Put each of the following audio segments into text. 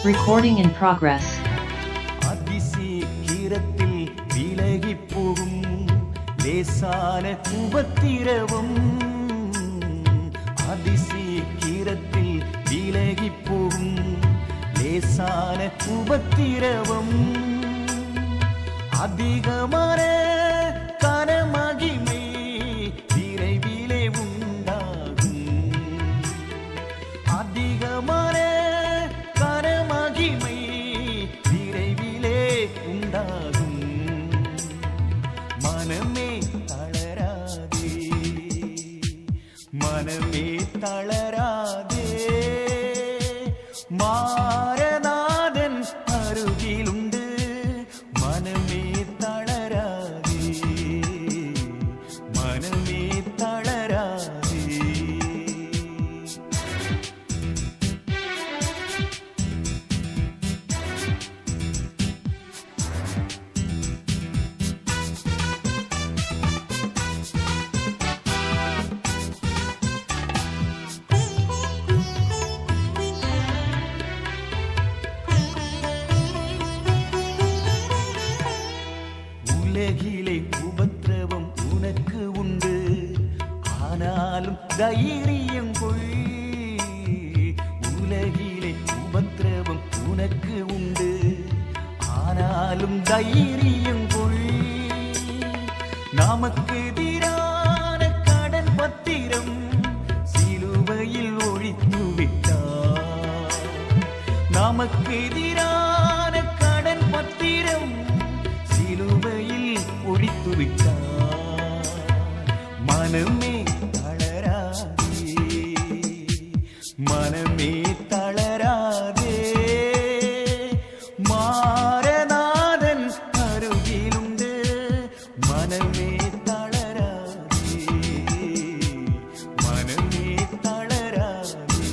Recording in progress. அதிசீக்கிரத்தில் விலகி போகும் லேசான உபத்திரவம், அதிசீக்கிரத்தில் விலகி போகும் லேசான உபத்திரவம், அதிகமான கனமகிமை விரைவிலே உண்டாகும், அதிகமான கனமகிமை விரைவிலே உண்டாகும். மனமே தளராதே, மனமே தளராதே, மாரநாதன் அருகிலுண்டு. மனமே தளராதே, மனமே தளராதே. உலகிலே உபத்திரவம் உனக்கு உண்டு, ஆனாலும் தைரியம் கொள். உலகிலே உபத்திரவம் உனக்கு உண்டு, ஆனாலும் தைரியம் கொள். நமக்கு எதிரான கடன் பத்திரம் சிலுவையில் ஒழித்து விட்டார். நமக்கு எதிரான கடன் பத்திரம் சிலுவையில் ஒழித்து விட்டார். மனமே தளராதே, மனமே தளராதே, மாரநாதன் அருகிலுண்டு. மனமே தளராதே, மனமே தளராதே.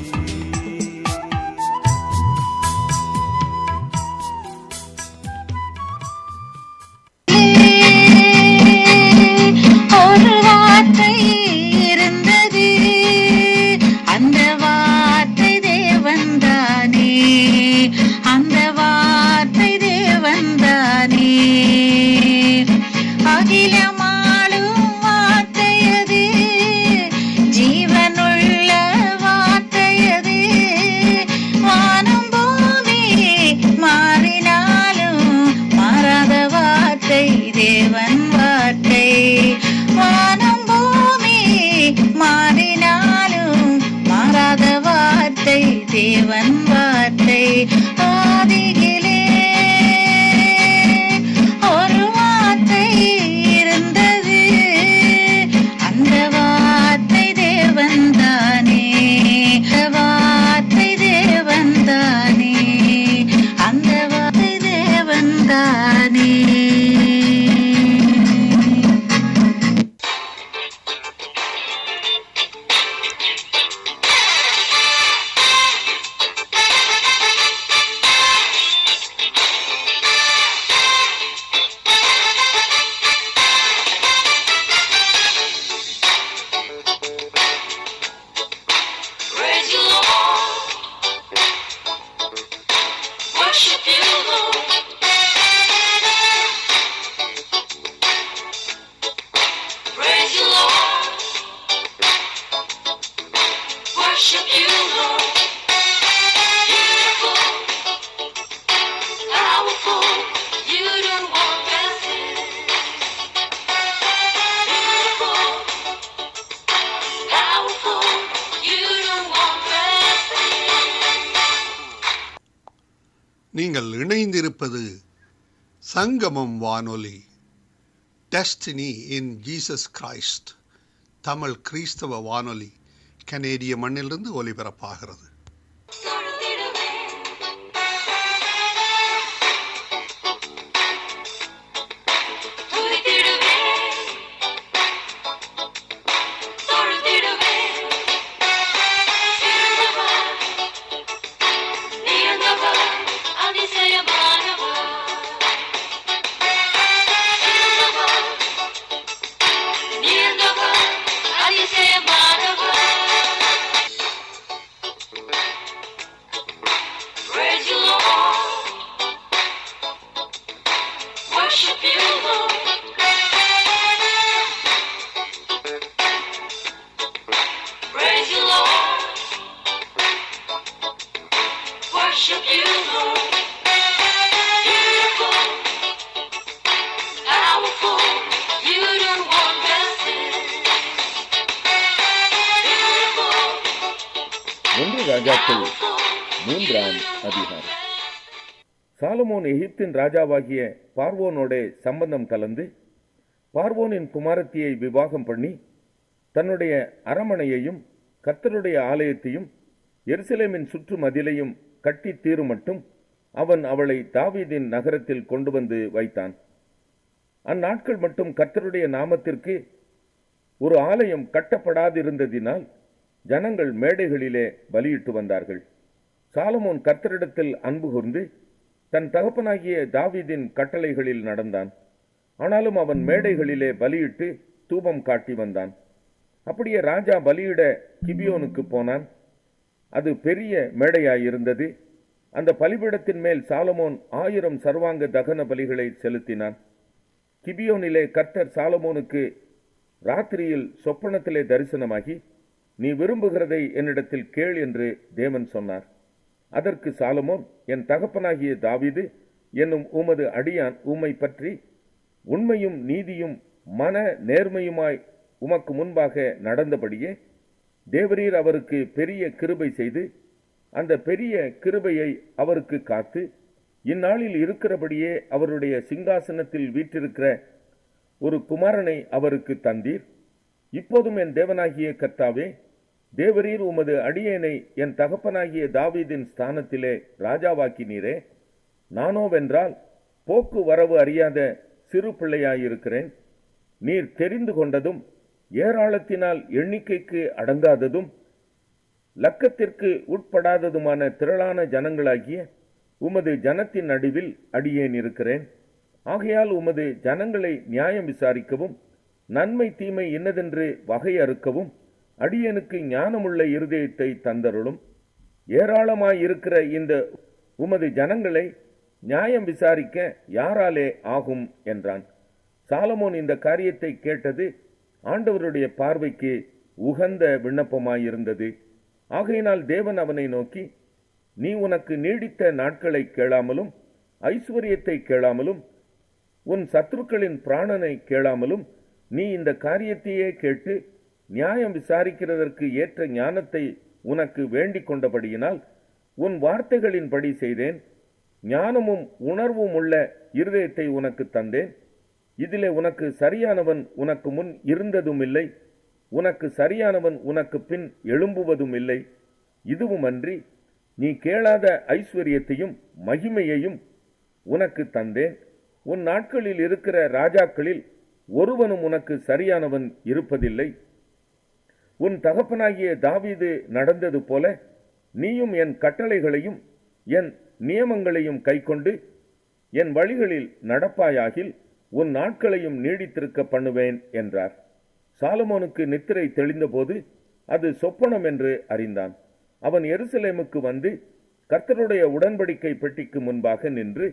ஒரு வார்த்தை இருந்தது, அந்த வார்த்தை தேவன்தானே, அந்த வார்த்தை தேவன்தானே. அகிலமாளும் வார்த்தையது, ஜீவனுள்ள வார்த்தையது. வானம் பூமி மாறினாலும் மாறாத வார்த்தை தேவன் வார்த்தை. வானம் பூமி மாறினாலும் மாறாத வார்த்தை தேவன் வார்த்தை. ஆதியிலே ஒரு வார்த்தை இருந்தது, அந்த வார்த்தை தேவன்தானே, அந்த வார்த்தை தேவன்தானே, அந்த வார்த்தை தேவன்தானே. Praise you, Lord. Worship you, Lord. Praise you, Lord. Worship you, Lord. Beautiful, powerful, you don't want blessing. Beautiful, powerful, you don't want blessing. நீங்கள் இணைந்திருப்பது சங்கமம் வானொலி, destiny in Jesus Christ, Tamil கிறிஸ்தவ வானொலி, கனேடிய மண்ணிலிருந்து ஒலிபரப்பாகிறது. தொழுதிடுவே, துதித்திடுவே, தொழுதிடுவே. இருந்தவர், நீர்ந்தவர், அதிசயமானவர். இருந்தவர், நீர்ந்தவர், அதிசயமானவர். worship you, Lord. Beautiful, powerful, you do wonders. Beautiful, 1 ராஜாக்கள் powerful, 3ஆம் அதிகாரம். சாலமோன் எகிப்தின் ராஜாவாகிய பார்வோனோடே சம்பந்தம் கலந்து பார்வோனின் குமாரத்தியை விவாகம் பண்ணி தன்னுடைய அரமனையையும் கர்த்தருடைய ஆலயத்தையும் எருசலேமின் சுற்று மதிலையும் கட்டி தீரும் மட்டும் அவன் அவளை தாவீதின் நகரத்தில் கொண்டு வந்து வைத்தான். அந்நாட்கள் மட்டும் கர்த்தருடைய நாமத்திற்கு ஒரு ஆலயம் கட்டப்படாதிருந்ததினால் ஜனங்கள் மேடைகளிலே பலியிட்டு வந்தார்கள். சாலமோன் கர்த்தரிடத்தில் அன்பு கூர்ந்து தன் தகப்பனாகிய தாவீதின் கட்டளைகளில் நடந்தான். ஆனாலும் அவன் மேடைகளிலே பலியிட்டு தூபம் காட்டி வந்தான். அப்படியே ராஜா பலியிட கிபியோனுக்கு போனான். அது பெரிய மேடையாயிருந்தது. அந்த பலிபீடத்தின் மேல் சாலமோன் 1000 சர்வாங்க தகன பலிகளை செலுத்தினான். கிபியோனிலே கர்த்தர் சாலமோனுக்கு ராத்திரியில் சொப்பனத்திலே தரிசனமாகி, நீ விரும்புகிறதை என்னிடத்தில் கேள் என்று தேவன் சொன்னார். அதற்கு சாலமோன், என் தகப்பனாகிய தாவீது என்னும் உமது அடியான் உம்மை பற்றி உண்மையும் நீதியும் மன நேர்மையுமாய் உமக்கு முன்பாக நடந்தபடியே தேவரீர் அவருக்கு பெரிய கிருபை செய்து அந்த பெரிய கிருபையை அவருக்கு காத்து இந்நாளில் இருக்கிறபடியே அவருடைய சிங்காசனத்தில் வீற்றிருக்கிற ஒரு குமாரனை அவருக்கு தந்தீர். இப்போதும் என் தேவனாகிய கர்த்தாவே, தேவரீர் உமது அடியேனை என் தகப்பனாகிய தாவீதின் ஸ்தானத்திலே ராஜாவாக்கினீரே. நானோவென்றால் போக்கு வரவு அறியாத சிறு பிள்ளையாயிருக்கிறேன். நீர் தெரிந்து கொண்டதும் ஏராளத்தினால் எண்ணிக்கைக்கு அடங்காததும் லக்கத்திற்கு உட்படாததுமான திரளான ஜனங்களாகிய உமது ஜனத்தின் நடுவில் அடியேன் இருக்கிறேன். ஆகையால் உமது ஜனங்களை நியாயம் விசாரிக்கவும் நன்மை தீமை இன்னதென்று வகையறுக்கவும் அடியேனுக்கு ஞானமுள்ள இருதயத்தை தந்தருளும். ஏராளமாயிருக்கிற இந்த உமது ஜனங்களை நியாயம் விசாரிக்க யாராலே ஆகும் என்றான். சாலமோன் இந்த காரியத்தை கேட்டது ஆண்டவருடைய பார்வைக்கு உகந்த விண்ணப்பமாயிருந்தது. ஆகையினால் தேவன் அவனை நோக்கி, நீ உனக்கு நீடித்த நாட்களை கேளாமலும் ஐஸ்வர்யத்தை கேளாமலும் உன் சத்துருக்களின் பிராணனை கேளாமலும் நீ இந்த காரியத்தையே கேட்டு நியாயம் விசாரிக்கிறதற்கு ஏற்ற ஞானத்தை உனக்கு வேண்டிக் கொண்டபடியினால் உன் வார்த்தைகளின்படி செய்தேன். ஞானமும் உணர்வும் உள்ள இருதயத்தை உனக்கு தந்தேன். இதிலே உனக்கு சரியானவன் உனக்கு முன் இருந்ததும் இல்லை, உனக்கு சரியானவன் உனக்கு பின் எழும்புவதும் இல்லை. இதுவுமன்றி நீ கேளாத ஐஸ்வர்யத்தையும் மகிமையையும் உனக்கு தந்தேன். உன் நாட்களில் இருக்கிற ராஜாக்களில் ஒருவனும் உனக்கு சரியானவன் இருப்பதில்லை. உன் தகப்பனாகிய தாவீது நடந்தது போல நீயும் என் கட்டளைகளையும் என் நியமங்களையும் கைக்கொண்டு என் வழிகளில் நடப்பாயாகில் உன் நாட்களையும் நீடித்திருக்க பண்ணுவேன் என்றார். சாலமோனுக்கு நித்திரை தெளிந்தபோது அது சொப்பனம் என்று அறிந்தான். அவன் எருசலேமுக்கு வந்து கர்த்தருடைய உடன்படிக்கை பெட்டிக்கு முன்பாக நின்று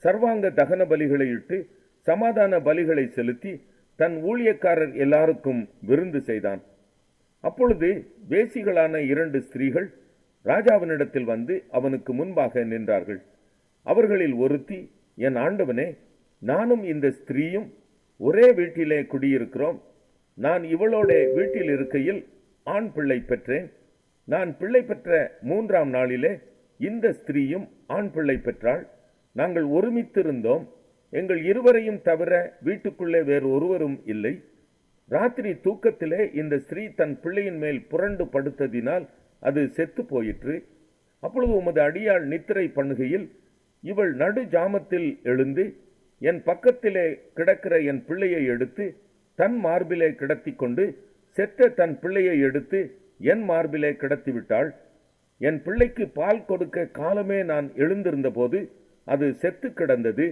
சர்வாங்க தகன பலிகளை இட்டு சமாதான பலிகளை செலுத்தி தன் ஊழியக்காரர் எல்லாருக்கும் விருந்து செய்தான். அப்பொழுது வேசிகளான 2 ஸ்திரீகள் ராஜாவினிடத்தில் வந்து அவனுக்கு முன்பாக நின்றார்கள். அவர்களில் ஒருத்தி, என் ஆண்டவனே, நானும் இந்த ஸ்திரீயும் ஒரே வீட்டிலே குடியிருக்கிறோம். நான் இவளோட வீட்டில் இருக்கையில் ஆண் பிள்ளை பெற்றேன். நான் பிள்ளை பெற்ற 3ஆம் நாளிலே இந்த ஸ்திரீயும் ஆண் பிள்ளை பெற்றாள். நாங்கள் ஒருமித்திருந்தோம். எங்கள் இருவரையும் தவிர வீட்டுக்குள்ளே வேறு ஒருவரும் இல்லை. ராத்திரி தூக்கத்திலே இந்த ஸ்திரீ தன் பிள்ளையின் மேல் புரண்டு படுத்ததினால் அது செத்து போயிற்று. அப்பொழுது உமது அடியாள் நித்திரை பண்ணுகையில் இவள் நடு ஜாமத்தில் எழுந்து என் பக்கத்திலே கிடக்கிற என் பிள்ளையை எடுத்து தன் மார்பிலே கிடத்தி கொண்டு செத்த தன் பிள்ளையை எடுத்து என் மார்பிலே கிடத்திவிட்டாள். என் பிள்ளைக்கு பால் கொடுக்க காலமே நான் எழுந்திருந்த போது அது செத்து கிடந்தது.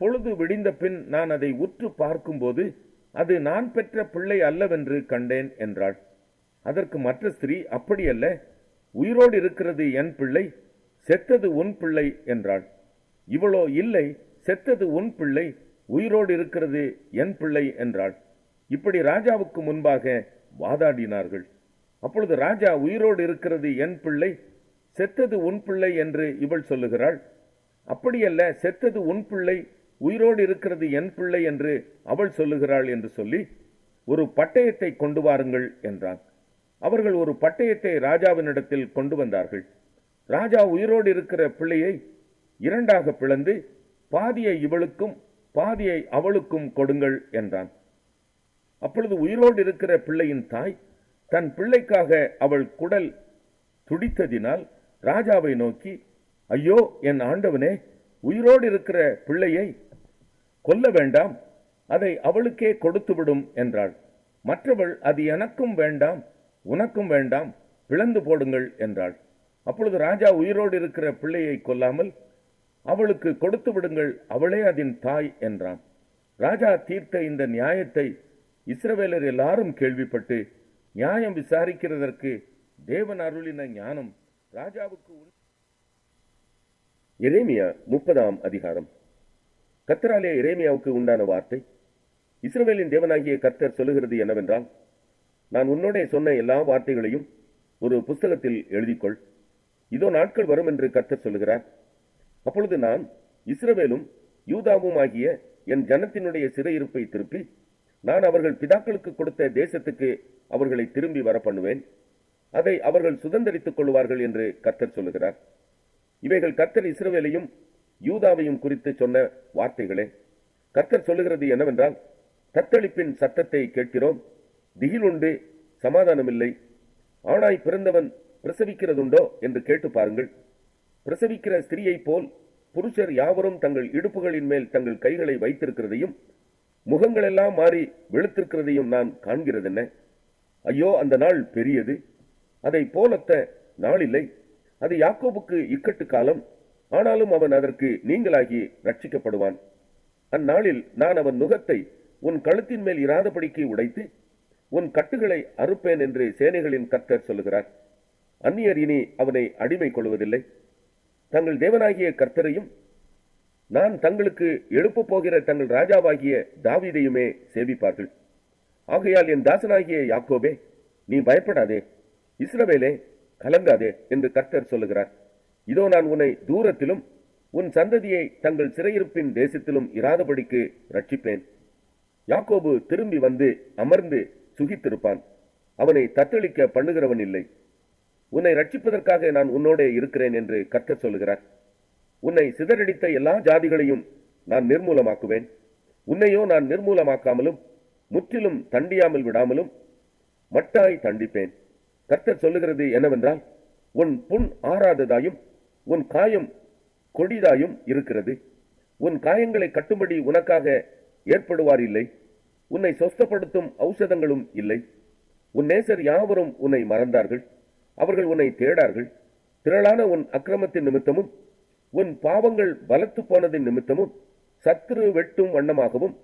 பொழுது விடிந்த பின் நான் அதை உற்று பார்க்கும்போது அது நான் பெற்ற பிள்ளை அல்லவென்று கண்டேன் என்றாள். அதற்கு மற்ற ஸ்திரீ, அப்படியல்ல, உயிரோடு இருக்கிறது என் பிள்ளை, செத்தது உன் பிள்ளை என்றாள். இவளோ, இல்லை, செத்தது உன் பிள்ளை, உயிரோடு இருக்கிறது என் பிள்ளை என்றாள். இப்படி ராஜாவுக்கு முன்பாக வாதாடினார்கள். அப்பொழுது ராஜா, உயிரோடு இருக்கிறது என் பிள்ளை, செத்தது உன் பிள்ளை என்று இவள் சொல்லுகிறாள். அப்படியல்ல, செத்தது உன் பிள்ளை, உயிரோடு இருக்கிறது என் பிள்ளை என்று அவள் சொல்லுகிறாள் என்று சொல்லி, ஒரு பட்டயத்தை கொண்டு வாருங்கள் என்றான். அவர்கள் ஒரு பட்டயத்தை ராஜாவினிடத்தில் கொண்டு வந்தார்கள். ராஜா உயிரோடு இருக்கிற பிள்ளையை இரண்டாக பிளந்து, பாதியை இவளுக்கும் பாதியை அவளுக்கும் கொடுங்கள் என்றான். அப்பொழுது உயிரோடு இருக்கிற பிள்ளையின் தாய் தன் பிள்ளைக்காக அவள் குடல் துடித்ததினால் ராஜாவை நோக்கி, ஐயோ என் ஆண்டவனே, உயிரோடு இருக்கிற பிள்ளையை கொல்ல வேண்டாம், அதை அவளுக்கே கொடுத்துவிடும் என்றாள். மற்றவள், அது எனக்கும் வேண்டாம், உனக்கும் வேண்டாம், பிளந்து போடுங்கள் என்றாள். அப்பொழுது ராஜா உயிரோடு இருக்கிற பிள்ளையை கொல்லாமல் அவளுக்கு கொடுத்து விடுங்கள், அவளே அதன் தாய் என்றான். ராஜா தீர்த்த இந்த நியாயத்தை இஸ்ரவேலர் எல்லாரும் கேள்விப்பட்டு, நியாயம் விசாரிக்கிறதற்கு தேவன் அருளின ஞானம் ராஜாவுக்கு எரேமியா 30ஆம் அதிகாரம். கர்த்தராலே எரேமியாவுக்கு உண்டான வார்த்தை. இஸ்ரவேலின் தேவனாகிய கர்த்தர் சொல்லுகிறது என்னவென்றால், நான் உன்னோடே சொன்ன எல்லா வார்த்தைகளையும் ஒரு புஸ்தகத்தில் எழுதிக்கொள். இதோ நாட்கள் வரும் என்று கர்த்தர் சொல்லுகிறார். அப்பொழுது நான் இஸ்ரவேலும் யூதாவும் ஆகிய என் ஜனத்தினுடைய சிறையிருப்பை திருப்பி, நான் அவர்கள் பிதாக்களுக்கு கொடுத்த தேசத்துக்கு அவர்களை திரும்பி வர பண்ணுவேன். அதை அவர்கள் சுதந்தரித்துக் கொள்வார்கள் என்று கர்த்தர் சொல்லுகிறார். இவைகள் கர்த்தர் இஸ்ரவேலையும் யூதாவையும் குறித்து சொன்ன வார்த்தைகளே. கர்த்தர் சொல்லுகிறது என்னவென்றால், தத்தளிப்பின் சத்தத்தை கேட்கிறோம், திகிலுண்டு, சமாதானமில்லை. ஆணாய் பிறந்தவன் பிரசவிக்கிறதுண்டோ என்று கேட்டு பாருங்கள். பிரசவிக்கிற ஸ்திரீயைப் போல் புருஷர் யாவரும் தங்கள் இடுப்புகளின் மேல் தங்கள் கைகளை வைத்திருக்கிறதையும் முகங்களெல்லாம் மாறி வெளுத்திருக்கிறதையும் நான் காண்கிறதென்ன? ஐயோ, அந்த நாள் பெரியது, அதை போலத்த நாளில்லை. அது யாக்கோபுக்கு இக்கட்டு காலம், ஆனாலும் அவன் அதற்கு நீங்களாகி ரட்சிக்கப்படுவான். அந்நாளில் நான் அவன் நுகத்தை உன் கழுத்தின் மேல் இராதபடிக்கு உடைத்து உன் கட்டுகளை அறுப்பேன் என்று சேனைகளின் கர்த்தர் சொல்லுகிறார். அந்நியர் இனி அவனை அடிமை கொள்வதில்லை. தங்கள் தேவனாகிய கர்த்தரையும் நான் தங்களுக்கு எழுப்பப் போகிற தங்கள் ராஜாவாகிய தாவீதையுமே சேவிப்பார்கள். ஆகையால் என் தாசனாகிய யாக்கோபே, நீ பயப்படாதே, இஸ்ரவேலே கலங்காதே என்று கர்த்தர் சொல்லுகிறார். இதோ நான் உன்னை தூரத்திலும் உன் சந்ததியை தங்கள் சிறையிருப்பின் தேசத்திலும் இராதபடிக்கு ரட்சிப்பேன். யாக்கோபு திரும்பி வந்து அமர்ந்து சுகித்திருப்பான், அவனை தத்தளிக்க பண்ணுகிறவன் இல்லை. உன்னை ரட்சிப்பதற்காக நான் உன்னோடே இருக்கிறேன் என்று கர்த்தர் சொல்லுகிறார். உன்னை சிதறடித்த எல்லா ஜாதிகளையும் நான் நிர்மூலமாக்குவேன். உன்னையோ நான் நிர்மூலமாக்காமலும் முற்றிலும் தண்டியாமல் விடாமலும் மட்டாய் தண்டிப்பேன். கர்த்தர் சொல்லுகிறது என்னவென்றால், உன் புண் ஆறாததாயும் உன் காயம் கொடிதாயும் இருக்கிறது. உன் காயங்களை கட்டும்படி உனக்காக ஏற்படுவார் இல்லை. உன்னை சொஸ்தப்படுத்தும் ஔஷதங்களும் இல்லை. உன் நேசர் யாவரும் உன்னை மறந்தார்கள், அவர்கள் உன்னை தேடார்கள். திரளான உன் அக்கிரமத்தின் நிமித்தமும் உன் பாவங்கள் பலத்து போனதின் நிமித்தமும் சத்துரு வெட்டும் வண்ணமாகவும்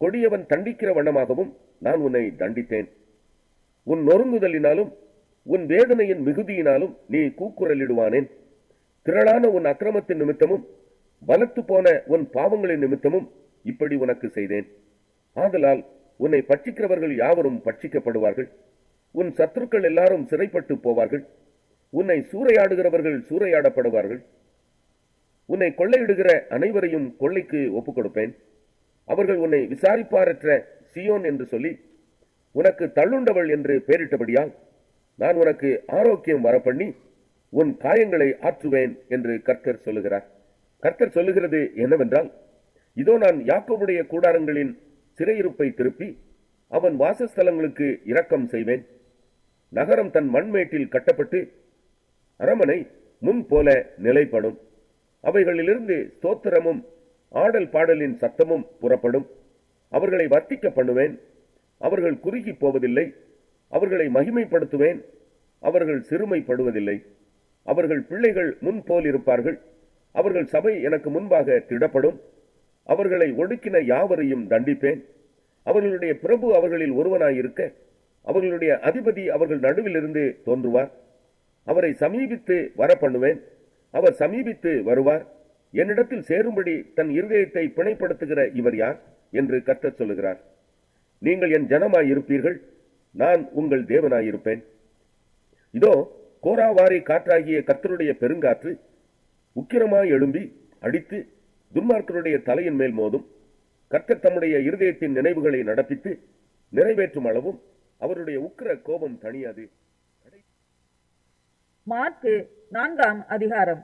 கொடியவன் தண்டிக்கிற வண்ணமாகவும் நான் உன்னை தண்டித்தேன். உன் நொறுங்குதலினாலும் உன் வேதனையின் மிகுதியினாலும் நீ கூக்குரலிடுவானேன். திரளான உன் அக்கிரமத்தின் நிமித்தமும் பலத்து போன உன் பாவங்களின் நிமித்தமும் இப்படி உனக்கு செய்தேன். ஆதலால் உன்னை பட்சிக்கிறவர்கள் யாவரும் பட்சிக்கப்படுவார்கள். உன் சத்துருக்கள் எல்லாரும் சிறைப்பட்டு போவார்கள். உன்னை சூறையாடுகிறவர்கள் சூறையாடப்படுவார்கள். உன்னை கொள்ளையிடுகிற அனைவரையும் கொள்ளைக்கு ஒப்புக் கொடுப்பேன். அவர்கள் உன்னை விசாரிப்பாரற்ற சியோன் என்று சொல்லி உனக்கு தள்ளுண்டவள் என்று பெயரிட்டபடியால் நான் உனக்கு ஆரோக்கியம் வரப்பண்ணி உன் காயங்களை ஆற்றுவேன் என்று கர்த்தர் சொல்லுகிறார். கர்த்தர் சொல்லுகிறது என்னவென்றால், இதோ நான் யாக்கோபுடைய கூடாரங்களின் சிறையிருப்பை திருப்பி அவன் வாசஸ்தலங்களுக்கு இரக்கம் செய்வேன். நகரம் தன் மண்மேட்டில் கட்டப்பட்டு அரமனை முன் போல நிலைப்படும். அவைகளிலிருந்து ஸ்தோத்திரமும் ஆடல் பாடலின் சத்தமும் புறப்படும். அவர்களை வர்த்திக்க பண்ணுவேன். அவர்கள் குறுகி போவதில்லை. அவர்களை மகிமைப்படுத்துவேன். அவர்கள் சிறுமைப்படுவதில்லை. அவர்கள் பிள்ளைகள் முன் போல் இருப்பார்கள். அவர்கள் சபை எனக்கு முன்பாக திடப்படும். அவர்களை ஒடுக்கின யாவரையும் தண்டிப்பேன். அவர்களுடைய பிரபு அவர்களில் ஒருவனாயிருக்க அவர்களுடைய அதிபதி அவர்கள் நடுவிலிருந்து தோன்றுவார். அவரை சமீபித்து வர பண்ணுவேன். அவர் சமீபித்து வருவார். என்னிடத்தில் சேரும்படி தன் இருதயத்தை பிணைப்படுத்துகிற இவர் யார் என்று கர்த்தர் சொல்லுகிறார். நீங்கள் என் ஜனமாயிருப்பீர்கள், நான் உங்கள் தேவனாயிருப்பேன். இதோ கோராவாரி காற்றாகிய கர்த்தருடைய பெருங்காற்று உக்கிரமாய் எழும்பி அடித்து துன்மார்க்கருடைய தலையின் மேல் மோதும். கர்த்தர் தம்முடைய இருதயத்தின் நினைவுகளை நடப்பித்து நிறைவேற்றும் அளவும் அவருடைய உக்கிர கோபம் தணியாது. மார்க்கு 4ஆம் அதிகாரம்.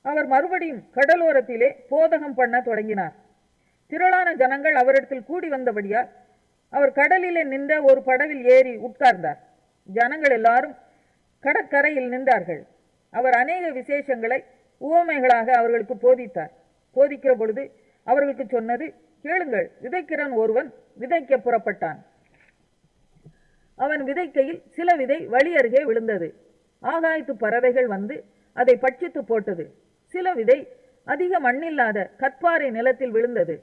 அவர் மறுபடியும் கடலோரத்திலே போதகம் பண்ண தொடங்கினார். திரளான ஜனங்கள் அவரிடத்தில் கூடி வந்தபடியால் அவர் கடலிலே நின்ற ஒரு படவில் ஏறி உட்கார்ந்தார். ஜனங்கள் எல்லாரும் கடற்கரையில் நின்றார்கள். அவர் அநேக விசேஷங்களை உவமைகளாக அவர்களுக்கு போதித்தார். போதிக்கிற பொழுது அவர்களுக்கு சொன்னது, கேளுங்கள், விதைக்கிறவன் ஒருவன் விதைக்க புறப்பட்டான். அவன் விதைக்கையில் சில விதை வழி அருகே விழுந்தது. ஆகாயத்து பறவைகள் வந்து அதை பட்சித்து போட்டது. சில விதை அதிக மண்ணில்லாத கற்பாறை நிலத்தில் விழுந்தது.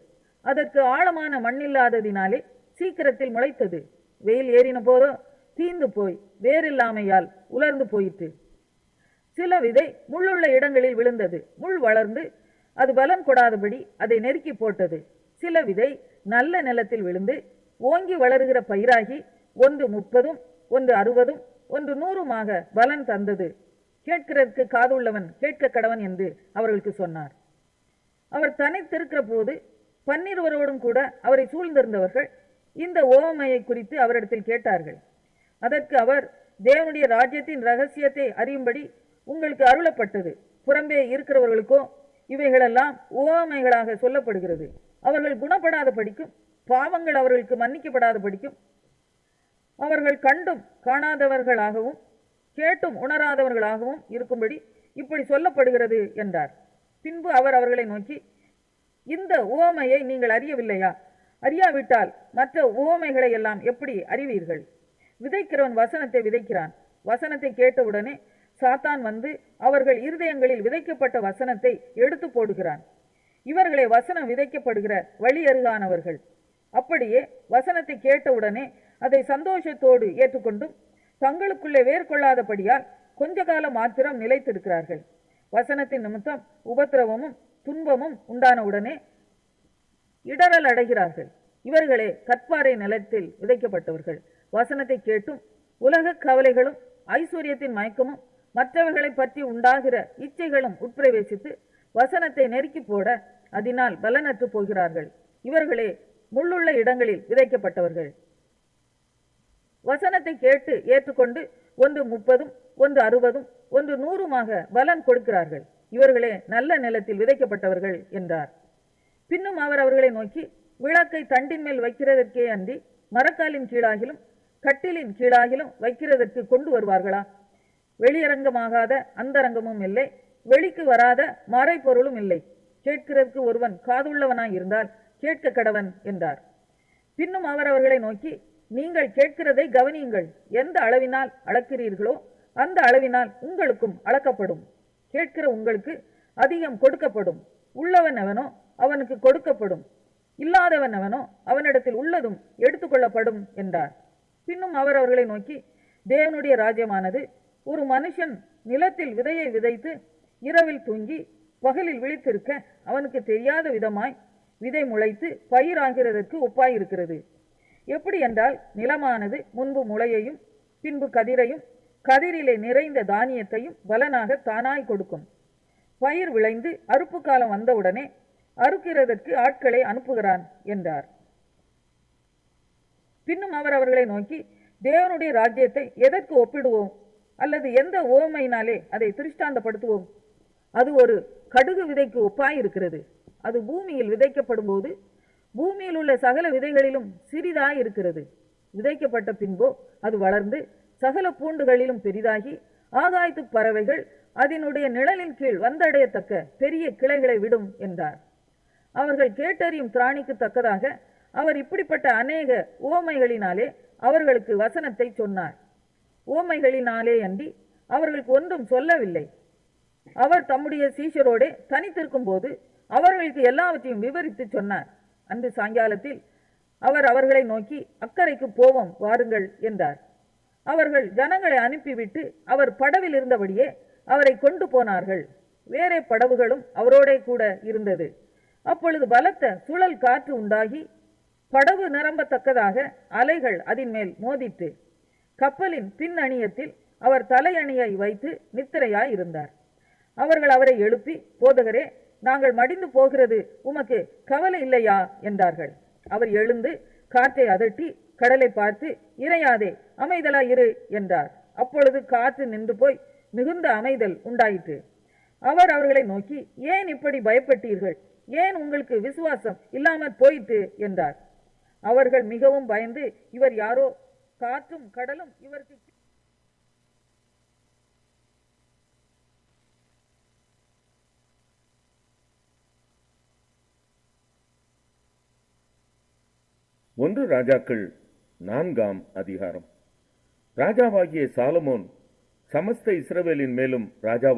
அதற்கு ஆழமான மண்ணில்லாததினாலே சீக்கிரத்தில் முளைத்தது. வெயில் ஏறின போதோ தீந்து போய் வேறில்லாமையால் உலர்ந்து போயிற்று. சில விதை முள்ளுள்ள இடங்களில் விழுந்தது. முள் வளர்ந்து அது பலன் கொடாதபடி அதை நெருக்கி போட்டது. சில விதை நல்ல நிலத்தில் விழுந்து ஓங்கி வளருகிற பயிராகி ஒன்று 30, ஒன்று 60, ஒன்று 100 பலன் தந்தது. கேட்கிறதற்கு காதுள்ளவன் கேட்க கடவன் என்று அவர்களுக்கு சொன்னார். அவர் தனித்திருக்கிற போது 12 கூட அவரை சூழ்ந்திருந்தவர்கள் இந்த உவமையை குறித்து அவரிடத்தில் கேட்டார்கள். அதற்கு அவர், தேவனுடைய ராஜ்யத்தின் ரகசியத்தை அறியும்படி உங்களுக்கு அருளப்பட்டது. புறம்பே இருக்கிறவர்களுக்கோ இவைகளெல்லாம் உவமைகளாக சொல்லப்படுகிறது. அவர்கள் குணப்படாத படிக்கும், பாவங்கள் அவர்களுக்கு மன்னிக்கப்படாத படிக்கும், அவர்கள் கண்டும் காணாதவர்களாகவும் கேட்டும் உணராதவர்களாகவும் இருக்கும்படி இப்படி சொல்லப்படுகிறது என்றார். பின்பு அவர் அவர்களை நோக்கி, இந்த உவமையை நீங்கள் அறியவில்லையா? அறியாவிட்டால் மற்ற உவமைகளை எல்லாம் எப்படி அறிவீர்கள்? விதைக்கிறவன் வசனத்தை விதைக்கிறான். வசனத்தை கேட்டவுடனே சாத்தான் வந்து அவர்கள் இருதயங்களில் விதைக்கப்பட்ட வசனத்தை எடுத்து போடுகிறான். இவர்களே வசனம் விதைக்கப்படுகிற வழி அருகானவர்கள். அப்படியே வசனத்தை கேட்டவுடனே அதை சந்தோஷத்தோடு ஏற்றுக்கொண்டும் தங்களுக்குள்ளே வேர்கொள்ளாதபடியால் கொஞ்ச காலம் மாத்திரம் நிலைத்திருக்கிறார்கள். வசனத்தின் நிமித்தம் உபத்திரவமும் துன்பமும் உண்டானவுடனே இடரல் அடைகிறார்கள். இவர்களே கற்பாறை நிலத்தில் விதைக்கப்பட்டவர்கள். வசனத்தை கேட்டும் உலக கவலைகளும் ஐஸ்வர்யத்தின் மயக்கமும் மற்றவர்களை பற்றி உண்டாகிற இச்சைகளும் உட்பிரவேசித்து வசனத்தை நெருக்கி போட அதனால் பலனற்று போகிறார்கள். இவர்களே முள்ளுள்ள இடங்களில் விதைக்கப்பட்டவர்கள். வசனத்தை கேட்டு ஏற்றுக்கொண்டு ஒன்று 30, ஒன்று 60, ஒன்று 100 பலன் கொடுக்கிறார்கள். இவர்களே நல்ல நிலத்தில் விதைக்கப்பட்டவர்கள் என்றார். பின்னும் அவர் அவர்களை நோக்கி, விளக்கை தண்டின் மேல் வைக்கிறதற்கே அன்றி மரக்காலின் கீழாகிலும் கட்டிலின் கீழாகிலும் வைக்கிறதற்கு கொண்டு வருவார்களா? வெளியரங்கமாகாத அந்தரங்கமும் இல்லை, வெளிக்கு வராத மறைபொருளும் இல்லை. கேட்கிறதற்கு ஒருவன் காதுள்ளவனாய் இருந்தால் கேட்க கடவன் என்றார். பின்னும் அவர் அவர்களை நோக்கி, நீங்கள் கேட்கிறதை கவனியுங்கள். எந்த அளவினால் அளக்கிறீர்களோ அந்த அளவினால் உங்களுக்கும் அளக்கப்படும். கேட்கிற உங்களுக்கு அதிகம் கொடுக்கப்படும். உள்ளவன் எவனோ அவனுக்கு கொடுக்கப்படும், இல்லாதவன் எவனோ அவனிடத்தில் உள்ளதும் எடுத்துக்கொள்ளப்படும் என்றார். பின்னும் அவர் அவர்களை நோக்கி, தேவனுடைய ராஜ்யமானது ஒரு மனுஷன் நிலத்தில் விதையை விதைத்து இரவில் தூங்கி பகலில் விழித்திருக்க அவனுக்கு தெரியாத விதமாய் விதை முளைத்து பயிராகிறதற்கு ஒப்பாயிருக்கிறது. எப்படி என்றால், நிலமானது முன்பு முளையையும் பின்பு கதிரையும் கதிரிலே நிறைந்த தானியத்தையும் பலனாக தானாய் கொடுக்கும். பயிர் விளைந்து அறுப்பு காலம் வந்தவுடனே அறுக்கிறதற்கு ஆட்களை அனுப்புகிறான் என்றார். பின்னும் அவர் அவர்களை நோக்கி, தேவனுடைய ராஜ்யத்தை எதற்கு ஒப்பிடுவோம்? அல்லது எந்த உவமையினாலே அதை திருஷ்டாந்தப்படுத்துவோம்? அது ஒரு கடுகு விதைக்கு ஒப்பாயிருக்கிறது. அது பூமியில் விதைக்கப்படும் போது பூமியில் உள்ள சகல விதைகளிலும் சிறிதாய் இருக்கிறது. விதைக்கப்பட்ட பின்போ அது வளர்ந்து சகல பூண்டுகளிலும் பெரிதாகி ஆகாயத்து பறவைகள் அதனுடைய நிழலின் கீழ் வந்தடையத்தக்க பெரிய கிளைகளை விடும் என்றார். அவர்கள் கேட்டறியும் திராணிக்கு தக்கதாக அவர் இப்படிப்பட்ட அநேக உவமைகளினாலே அவர்களுக்கு வசனத்தை சொன்னார். உவமைகளினாலே அன்றி அவர்களுக்கு ஒன்றும் சொல்லவில்லை. அவர் தம்முடைய சீஷரோடே தனித்திருக்கும் போது அவர்களுக்கு எல்லாவற்றையும் விவரித்து சொன்னார். அன்று சாயங்காலத்தில் அவர் அவர்களை நோக்கி, அக்கறைக்கு போவோம் வாருங்கள் என்றார். அவர்கள் ஜனங்களை அனுப்பிவிட்டு அவர் படவில் இருந்தபடியே அவரை கொண்டு போனார்கள். வேறே படவுகளும் அவரோடே கூட இருந்தது. அப்பொழுது பலத்த சுழல் காற்று உண்டாகி படவு நிரம்பத்தக்கதாக அலைகள் அதன் மேல் மோதிட்டு கப்பலின் பின் அணியத்தில் அவர் தலையணியை வைத்து நித்திரையாய் இருந்தார். அவர்கள் அவரை எழுப்பி, போதகரே, நாங்கள் மடிந்து போகிறது உமக்கு கவலை இல்லையா என்றார்கள். அவர் எழுந்து காற்றை அதட்டி கடலை பார்த்து, இறையாதே, அமைதலாய் இரு என்றார். அப்பொழுது காற்று நின்று போய் மிகுந்த அமைதல் உண்டாயிற்று. அவர் அவர்களை நோக்கி, ஏன் இப்படி பயப்பட்டீர்கள்? ஏன் உங்களுக்கு விசுவாசம் இல்லாமற் போயிற்று என்றார். அவர்கள் மிகவும் பயந்து, இவர் யாரோ, காற்றும் கடலும் இவருக்கு ஒன்று ராஜாக்கள் 4ஆம் அதிகாரம். ராஜாவாகிய சாலமோன் சமஸ்த இஸ்ரவேலின் மேலும் ராஜா